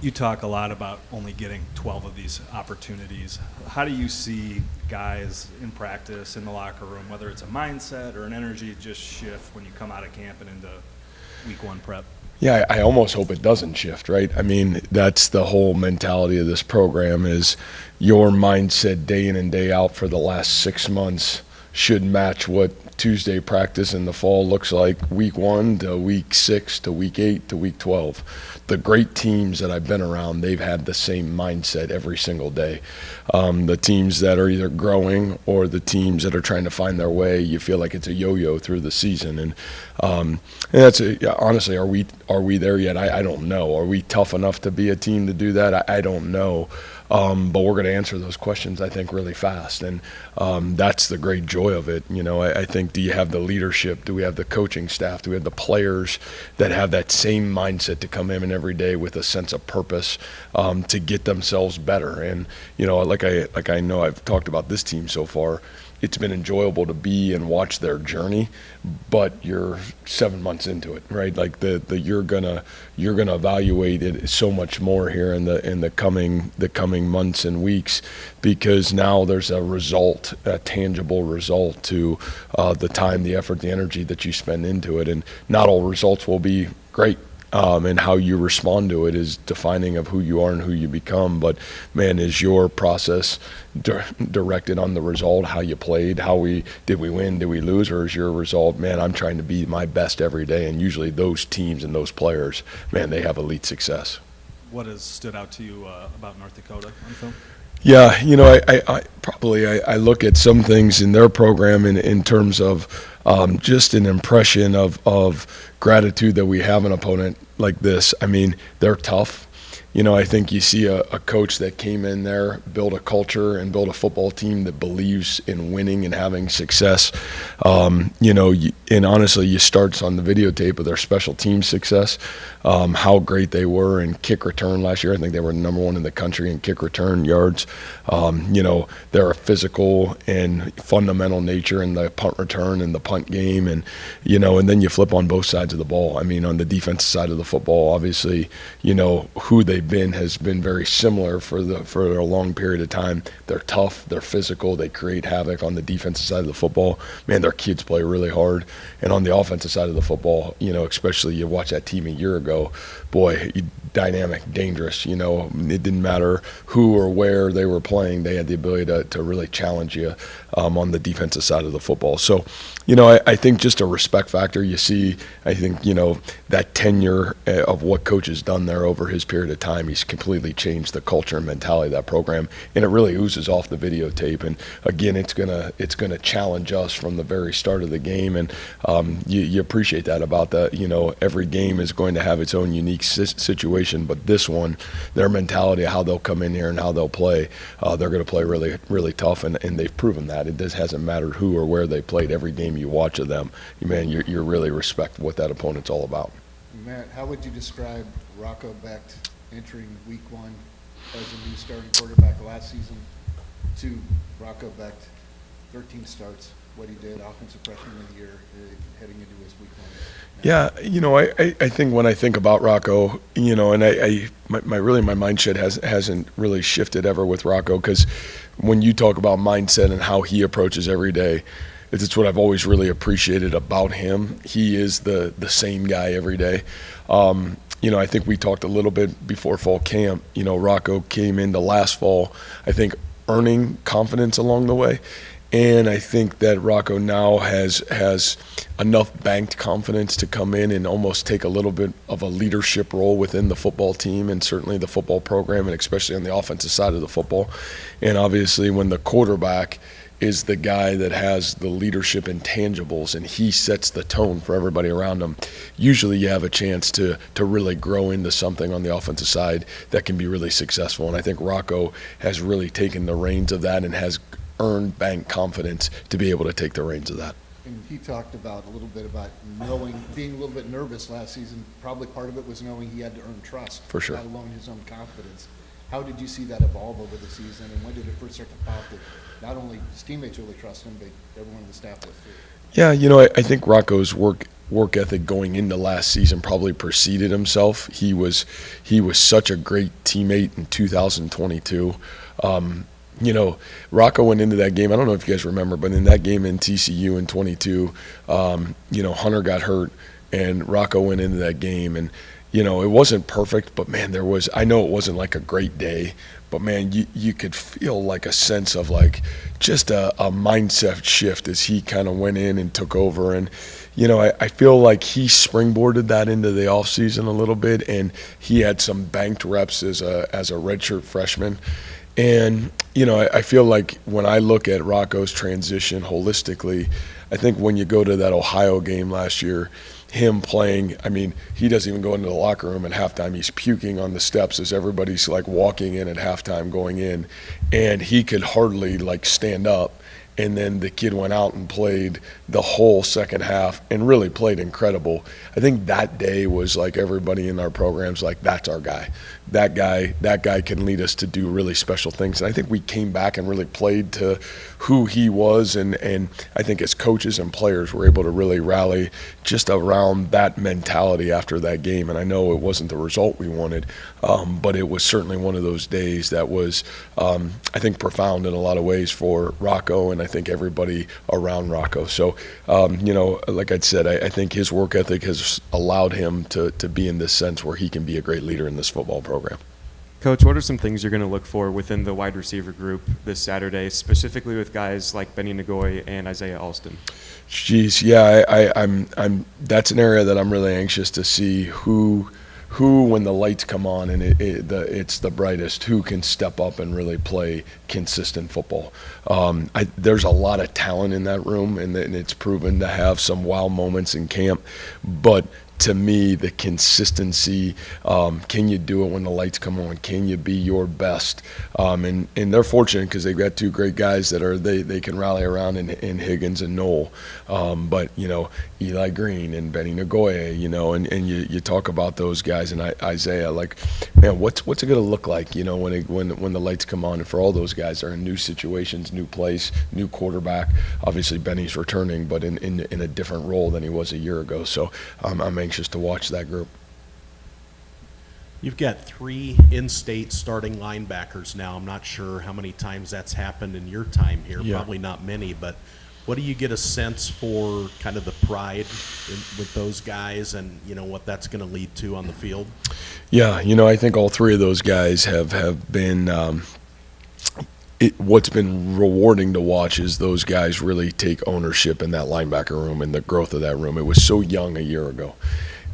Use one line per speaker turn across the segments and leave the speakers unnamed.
You talk a lot about only getting 12 of these opportunities. How do you see guys in practice, in the locker room, whether it's a mindset or an energy just shift when you come out of camp and into week one prep?
Yeah, I almost hope it doesn't shift, right? I mean, that's the whole mentality of this program is your mindset day in and day out for the last 6 months should match what Tuesday practice in the fall looks like week 1 to week 6 to week 8 to week 12. The great teams that I've been around, they've had the same mindset every single day. The teams that are either growing or the teams that are trying to find their way, you feel like it's a yo-yo through the season. And that's honestly, are we there yet? I don't know. Are we tough enough to be a team to do that? I don't know. But we're going to answer those questions, I think, really fast. And that's the great joy of it. You know, I think, do you have the leadership? Do we have the coaching staff? Do we have the players that have that same mindset to come in every day with a sense of purpose to get themselves better? And, you know, like I know I've talked about this team so far, it's been enjoyable to be and watch their journey, but you're 7 months into it, right? Like you're gonna evaluate it so much more here in the coming months and weeks, because now there's a result, a tangible result to the time, the effort, the energy that you spend into it, and not all results will be great. And how you respond to it is defining of who you are and who you become. But, man, is your process directed on the result, how you played, did we win, did we lose, or is your result, man, I'm trying to be my best every day? And usually those teams and those players, man, they have elite success.
What has stood out to you about North Dakota on film?
Yeah, you know, I look at some things in their program in terms of just an impression of gratitude that we have an opponent like this. I mean, they're tough. You know, I think you see a coach that came in there, built a culture and built a football team that believes in winning and having success. You know, and honestly, you start on the videotape of their special team success, how great they were in kick return last year. I think they were number 1 in the country in kick return yards. You know, they're a physical and fundamental nature in the punt return and the punt game. And, you know, and then you flip on both sides of the ball. I mean, on the defensive side of the football, obviously, you know, who they've been has been very similar for a long period of time. They're tough, they're physical, they create havoc on the defensive side of the football. Man, their kids play really hard. And on the offensive side of the football, you know, especially you watch that team a year ago, boy, dynamic, dangerous. You know, it didn't matter who or where they were playing. They had the ability to really challenge you on the defensive side of the football. So, you know, I think just a respect factor. You see, I think, you know, that tenure of what coach has done there over his period of time, he's completely changed the culture and mentality of that program, and it really oozes off the videotape. And again, it's gonna challenge us from the very start of the game, and you appreciate that about that. You know, every game is going to have its own unique situation, but this one, their mentality of how they'll come in here and how they'll play, they're going to play really, really tough, and they've proven that. It just hasn't mattered who or where they played. Every game you watch of them, man, you really respect what that opponent's all about.
Matt, how would you describe Rocco Becht entering week 1 as a new starting quarterback last season to Rocco Becht, 13 starts, what he did, offensive freshman of the year, heading into his week 1?
Yeah, you know, I think when I think about Rocco, you know, and my mindset hasn't really shifted ever with Rocco, because when you talk about mindset and how he approaches every day, it's what I've always really appreciated about him. He is the same guy every day. You know, I think we talked a little bit before fall camp. You know, Rocco came into last fall, I think, earning confidence along the way. And I think that Rocco now has enough banked confidence to come in and almost take a little bit of a leadership role within the football team and certainly the football program, and especially on the offensive side of the football. And obviously when the quarterback is the guy that has the leadership intangibles and he sets the tone for everybody around him, usually you have a chance to really grow into something on the offensive side that can be really successful. And I think Rocco has really taken the reins of that and has earned bank confidence to be able to take the reins of that.
And he talked about a little bit about being a little bit nervous last season. Probably part of it was knowing he had to earn trust,
for sure,
let alone his own confidence. How did you see that evolve over the season, and when did it first start to pop that not only his teammates really trust him, but everyone on the staff was too?
Yeah, you know, I think Rocco's work work ethic going into last season probably preceded himself. He was such a great teammate in 2022. You know, Rocco went into that game. I don't know if you guys remember, but in that game in TCU in 22, you know, Hunter got hurt, and Rocco went into that game, and you know, it wasn't perfect, but man, I know it wasn't like a great day, but man, you could feel like a sense of like just a mindset shift as he kind of went in and took over. And, you know, I feel like he springboarded that into the offseason a little bit, and he had some banked reps as a redshirt freshman. And, you know, I feel like when I look at Rocco's transition holistically, I think when you go to that Ohio game last year, him playing, I mean, he doesn't even go into the locker room at halftime. He's puking on the steps as everybody's like walking in at halftime going in, and he could hardly like stand up. And then the kid went out and played the whole second half and really played incredible. I think that day was like everybody in our programs like, that's our guy. That guy can lead us to do really special things. And I think we came back and really played to who he was. And I think as coaches and players were able to really rally just around that mentality after that game. And I know it wasn't the result we wanted, but it was certainly one of those days that was, I think, profound in a lot of ways for Rocco, and I think everybody around Rocco. So, you know, like I said, I think his work ethic has allowed him to be in this sense where he can be a great leader in this football program.
Coach, what are some things you're going to look for within the wide receiver group this Saturday, specifically with guys like Benny Nagoy and Isaiah Alston?
Jeez, yeah, I'm. That's an area that I'm really anxious to see who when the lights come on and it's the brightest, who can step up and really play consistent football. There's a lot of talent in that room, and it's proven to have some wow moments in camp, but to me, the consistency, can you do it when the lights come on? Can you be your best? And they're fortunate because they've got two great guys that they can rally around in Higgins and Noel. But, you know, Eli Green and Benny Nagoya, you know, and you talk about those guys, and Isaiah, like, man, what's it going to look like, you know, when the lights come on? And for all those guys, they're in new situations, new place, new quarterback. Obviously, Benny's returning, but in a different role than he was a year ago. So I'm anxious to watch that group.
You've got 3 in-state starting linebackers now. I'm not sure how many times that's happened in your time here.
Yeah.
Probably not many, but what do you get a sense for kind of the pride with those guys and, you know, what that's going to lead to on the field?
Yeah, you know, I think all 3 of those guys have been what's been rewarding to watch is those guys really take ownership in that linebacker room and the growth of that room. It was so young a year ago,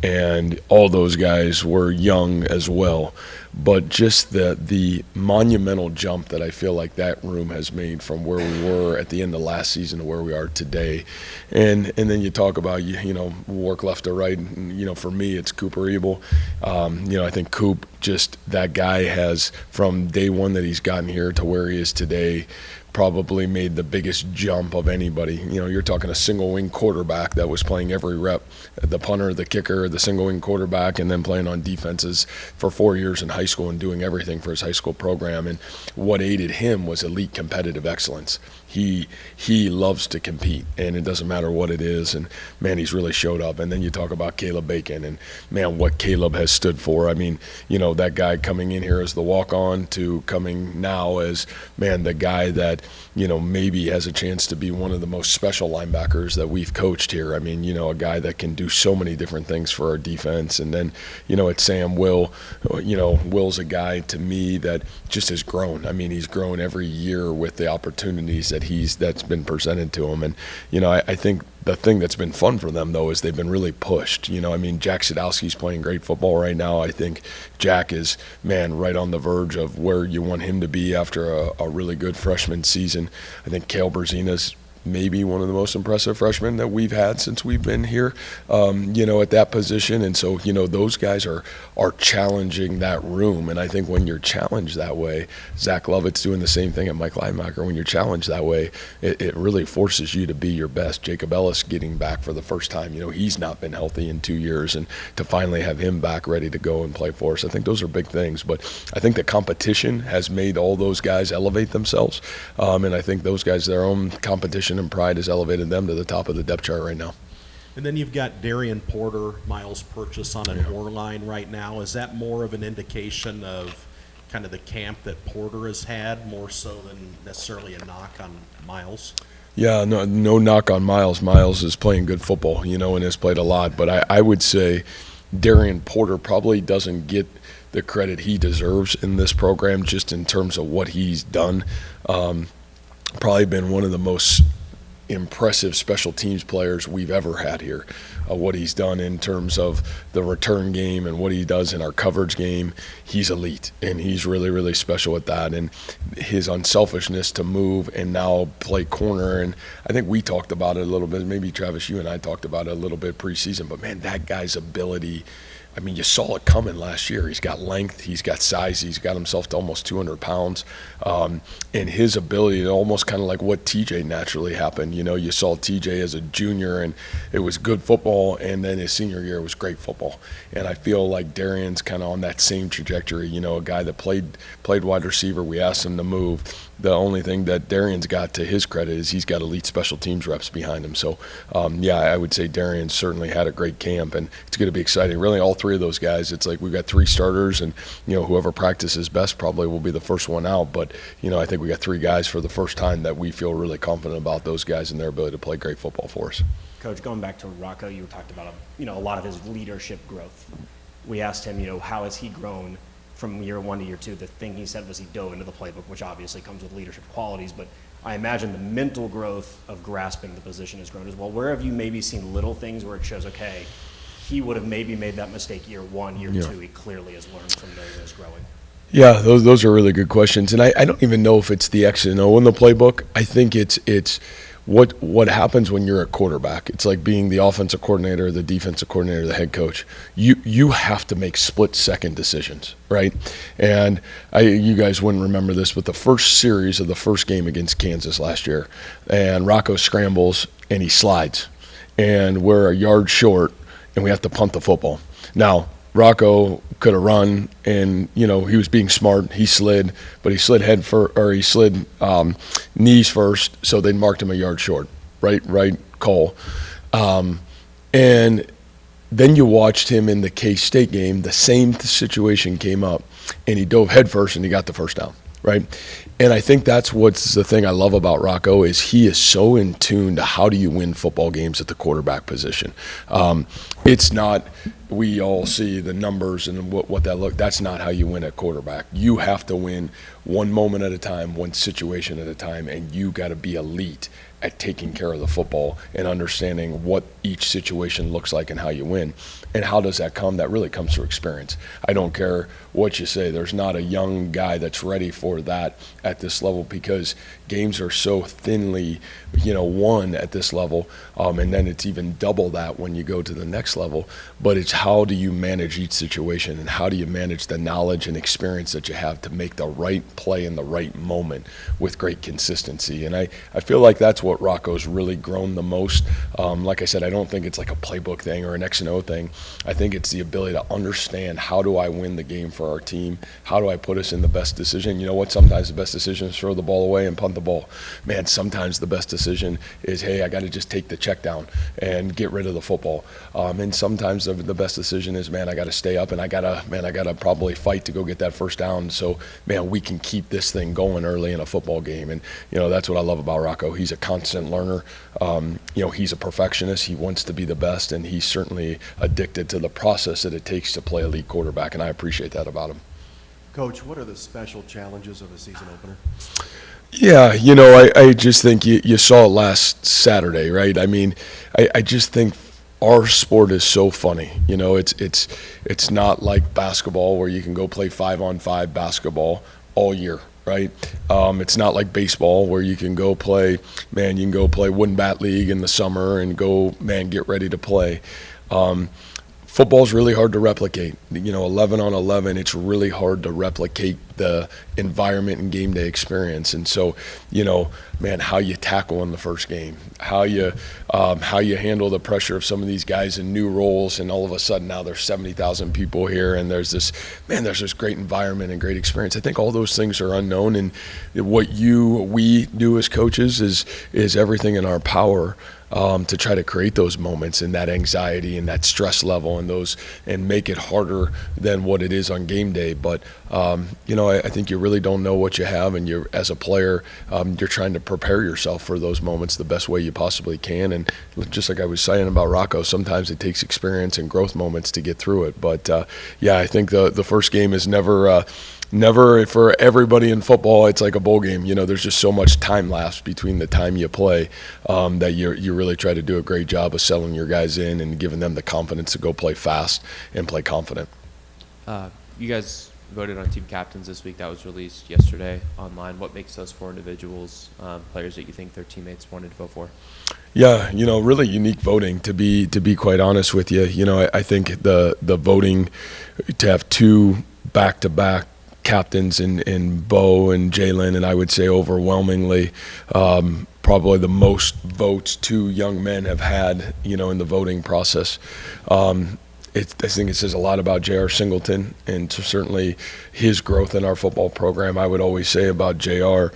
and all those guys were young as well. But just the monumental jump that I feel like that room has made from where we were at the end of last season to where we are today. And then you talk about, you know, work left to right. And, you know, for me, it's Cooper Ebel. You know, I think Coop, just that guy has, from day one that he's gotten here to where he is today, probably made the biggest jump of anybody. You know, you're talking a single wing quarterback that was playing every rep, the punter, the kicker, the single wing quarterback, and then playing on defenses for 4 years in high school and doing everything for his high school program. And what aided him was elite competitive excellence. He loves to compete, and it doesn't matter what it is. And man, he's really showed up. And then you talk about Caleb Bacon, and man, what Caleb has stood for. I mean, you know, that guy coming in here as the walk-on to coming now as, man, the guy that, you know, maybe has a chance to be one of the most special linebackers that we've coached here. I mean, you know, a guy that can do so many different things for our defense. And then, you know, at Sam, Will's a guy to me that just has grown. I mean, he's grown every year with the opportunities that's been presented to him. And, you know, I think the thing that's been fun for them, though, is they've been really pushed. You know, I mean, Jack Sadowski's playing great football right now. I think Jack is, man, right on the verge of where you want him to be after a really good freshman season. I think Cale Berzina's maybe one of the most impressive freshmen that we've had since we've been here, you know, at that position. And so, you know, those guys are challenging that room. And I think when you're challenged that way, Zach Lovett's doing the same thing at Mike Linebacker. When you're challenged that way, it really forces you to be your best. Jacob Ellis getting back for the first time, you know, he's not been healthy in 2 years, and to finally have him back ready to go and play for us, I think those are big things. But I think the competition has made all those guys elevate themselves. And I think those guys, their own competition and pride has elevated them to the top of the depth chart right now.
And then you've got Darian Porter, Miles Purchase on an oar line right now. Is that more of an indication of kind of the camp that Porter has had, more so than necessarily a knock on Miles?
Yeah, no knock on Miles. Miles is playing good football, and has played a lot. But I would say Darian Porter probably doesn't get the credit he deserves in this program just in terms of what he's done. Probably been one of the most impressive special teams players we've ever had here. What he's done in terms of the return game and what he does in our coverage game, he's elite, and he's really, really special at that. And his unselfishness to move and now play corner, and I think we talked about it a little bit, maybe Travis, you and I talked about it a little bit preseason, but man, that guy's ability, I mean, you saw it coming last year. He's got length, he's got size, he's got himself to almost 200 pounds. And his ability, almost kind of like what TJ naturally happened. You saw TJ as a junior, and it was good football, and then his senior year was great football. And I feel like Darian's kind of on that same trajectory. A guy that played wide receiver, we asked him to move. The only thing that Darian's got to his credit is he's got elite special teams reps behind him. So, I would say Darian certainly had a great camp, and it's going to be exciting. Really, all three of those guys, it's like we've got three starters, and, whoever practices best probably will be the first one out. But, I think we got three guys for the first time that we feel really confident about those guys and their ability to play great football for us.
Coach, going back to Rocco, you talked about a lot of his leadership growth. We asked him, how has he grown from year 1 to year 2? The thing he said was he dove into the playbook, which obviously comes with leadership qualities, but I imagine the mental growth of grasping the position has grown as well. Where have you maybe seen little things where it shows, okay, he would have maybe made that mistake year 1, year 2, he clearly has learned from those and is growing?
Yeah, those are really good questions, and I don't even know if it's the X and O in the playbook. I think it's what happens when you're a quarterback. It's like being the offensive coordinator, the defensive coordinator, the head coach. You have to make split-second decisions, right? And you guys wouldn't remember this, but the first series of the first game against Kansas last year, and Rocco scrambles and he slides, and we're a yard short, and we have to punt the football. Now, Rocco could have run, and he was being smart. He slid, but he slid knees first, so they marked him a yard short. Right call. And then you watched him in the K-State game. The same situation came up, and he dove head first, and he got the first down. Right, and I think that's what's the thing I love about Rocco is he is so in tune to how do you win football games at the quarterback position. It's not we all see the numbers and what that look. That's not how you win at quarterback. You have to win one moment at a time, one situation at a time, and you got to be elite at taking care of the football and understanding what each situation looks like and how you win. And how does that come? That really comes through experience. I don't care what you say. There's not a young guy that's ready for that at this level because games are so thinly, won at this level. And then it's even double that when you go to the next level. But it's how do you manage each situation and how do you manage the knowledge and experience that you have to make the right play in the right moment with great consistency. And I feel like that's what Rocco's really grown the most. Like I said, I don't think it's like a playbook thing or an X and O thing. I think it's the ability to understand how do I win the game for our team? How do I put us in the best decision? You know what? Sometimes the best decision is throw the ball away and punt the ball. Man, sometimes the best decision is, hey, I got to just take the check down and get rid of the football. And sometimes the best decision is, man, I got to stay up and I got to probably fight to go get that first down. So, man, we can keep this thing going early in a football game. And, that's what I love about Rocco. He's a constant learner. He's a perfectionist. He wants to be the best, and he's certainly addicted to the process that it takes to play elite quarterback, and I appreciate that about him.
Coach, what are the special challenges of a season opener?
Yeah, I just think you saw it last Saturday, right? I mean, I just think our sport is so funny. It's not like basketball where you can go play 5-on-5 basketball all year. Right? It's not like baseball where you can go play wooden bat league in the summer and get ready to play. Football's really hard to replicate. 11-on-11, it's really hard to replicate the environment and game day experience. And so, you know, man, how you tackle in the first game, how you handle the pressure of some of these guys in new roles, and all of a sudden now there's 70,000 people here, and there's this great environment and great experience. I think all those things are unknown, and what we do as coaches is everything in our power to try to create those moments and that anxiety and that stress level and make it harder than what it is on game day. But you know, I think you really don't know what you have, and you're, as a player, you're trying to prepare yourself for those moments the best way you possibly can. And just like I was saying about Rocco, sometimes it takes experience and growth moments to get through it. But yeah, I think the first game is never for everybody in football. It's like a bowl game. You know, there's just so much time lapse between the time you play that you really try to do a great job of selling your guys in and giving them the confidence to go play fast and play confident.
You guys voted on team captains this week. That was released yesterday online. What makes those 4 individuals players that you think their teammates wanted to vote for?
Yeah, you know, really unique voting, to be quite honest with you. You know, I think the voting to have 2 back-to-back captains in Bo and Jalen, and I would say overwhelmingly probably the most votes 2 young men have had, you know, in the voting process. I think it says a lot about J.R. Singleton and certainly his growth in our football program. I would always say about J.R.,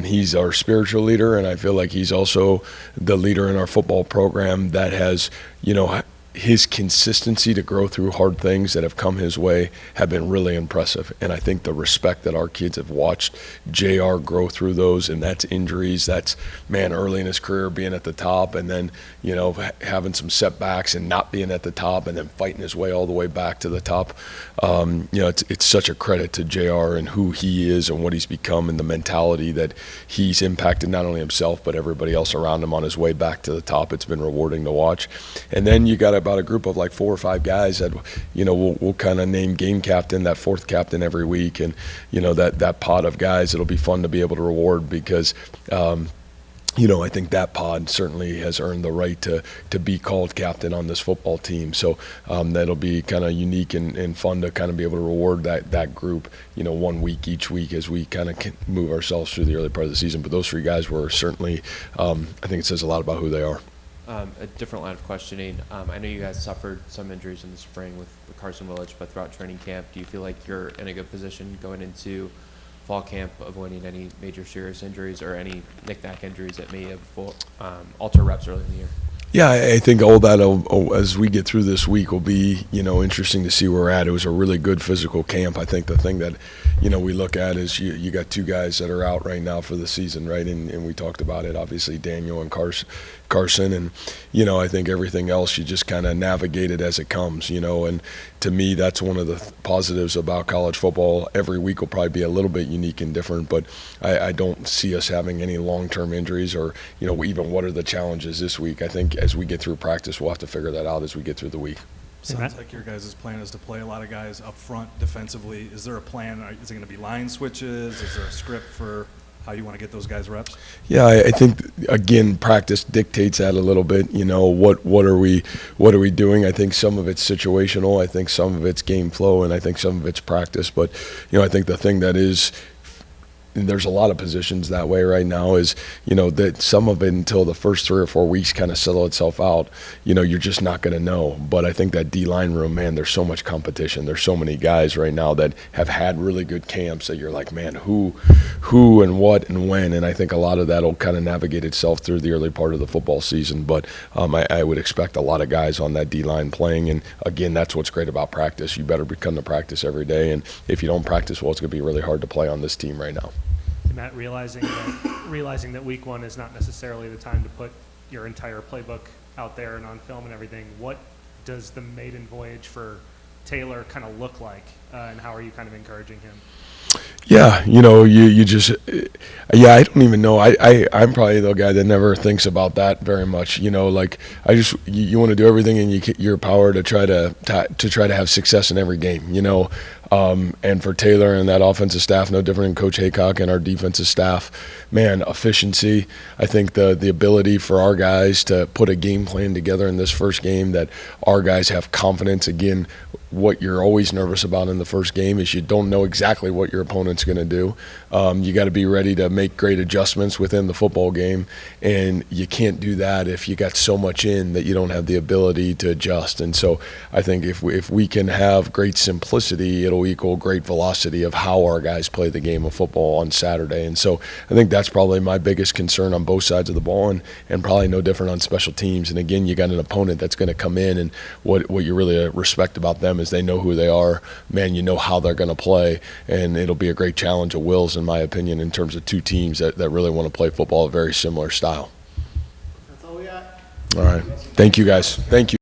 he's our spiritual leader, and I feel like he's also the leader in our football program that has, you know, his consistency to grow through hard things that have come his way have been really impressive. And I think the respect that our kids have watched JR grow through those, and that's injuries, that's, man, early in his career being at the top, and then, you know, having some setbacks and not being at the top, and then fighting his way all the way back to the top. You know, it's such a credit to JR and who he is and what he's become, and the mentality that he's impacted not only himself but everybody else around him on his way back to the top. It's been rewarding to watch. And then you got about a group of like 4 or 5 guys that, you know, we'll kind of name game captain, that 4th captain every week, and, you know, that pod of guys, it'll be fun to be able to reward because you know, I think that pod certainly has earned the right to be called captain on this football team. So that'll be kind of unique and fun to kind of be able to reward that group, you know, 1 week each week as we kind of move ourselves through the early part of the season. But those 3 guys were certainly, I think it says a lot about who they are.
A different line of questioning. I know you guys suffered some injuries in the spring with Carson Willage, but throughout training camp, do you feel like you're in a good position going into fall camp, avoiding any major serious injuries or any knick-knack injuries that may have alter reps early in the year?
Yeah, I think all that as we get through this week will be, you know, interesting to see where we're at. It was a really good physical camp. I think the thing that, you know, we look at is you got 2 guys that are out right now for the season, right? And we talked about it, obviously, Daniel and Carson. And, you know, I think everything else you just kind of navigate it as it comes, you know. And to me, that's one of the positives about college football. Every week will probably be a little bit unique and different, but I don't see us having any long-term injuries or, you know, even what are the challenges this week. I think as we get through practice, we'll have to figure that out as we get through the week.
Sounds like your guys' plan is to play a lot of guys up front defensively. Is there a plan? Is it going to be line switches? Is there a script for how you want to get those guys reps?
Yeah, I think, again, practice dictates that a little bit. You know, what are we doing? I think some of it's situational. I think some of it's game flow, and I think some of it's practice. But, you know, I think the thing that is, and there's a lot of positions that way right now, is, you know, that some of it until the first 3 or 4 weeks kind of settle itself out, you know, you're just not going to know. But I think that D-line room, man, there's so much competition. There's so many guys right now that have had really good camps that you're like, man, who and what and when. And I think a lot of that will kind of navigate itself through the early part of the football season. But I would expect a lot of guys on that D-line playing. And, again, that's what's great about practice. You better come to practice every day. And if you don't practice well, it's going to be really hard to play on this team right now.
Matt, realizing that week 1 is not necessarily the time to put your entire playbook out there and on film and everything, what does the maiden voyage for Taylor kind of look like, and how are you kind of encouraging him?
Yeah, you know, you just, yeah, I don't even know. I'm probably the guy that never thinks about that very much. You know, like you want to do everything in your power to try to have success in every game. You know, And for Taylor and that offensive staff, no different than Coach Haycock and our defensive staff, man, efficiency. I think the ability for our guys to put a game plan together in this first game, that our guys have confidence. Again, what you're always nervous about in the first game is you don't know exactly what your opponent's going to do. You got to be ready to make great adjustments within the football game, and you can't do that if you got so much in that you don't have the ability to adjust. And so I think if we can have great simplicity, it'll equal great velocity of how our guys play the game of football on Saturday. And so I think that's probably my biggest concern on both sides of the ball, and probably no different on special teams. And again, you got an opponent that's going to come in, and what you really respect about them is they know who they are. Man, you know how they're going to play, and it'll be a great challenge of Will's, in my opinion, in terms of two teams that really want to play football a very similar style.
That's all we got.
All right. Thank you, guys. Thank you.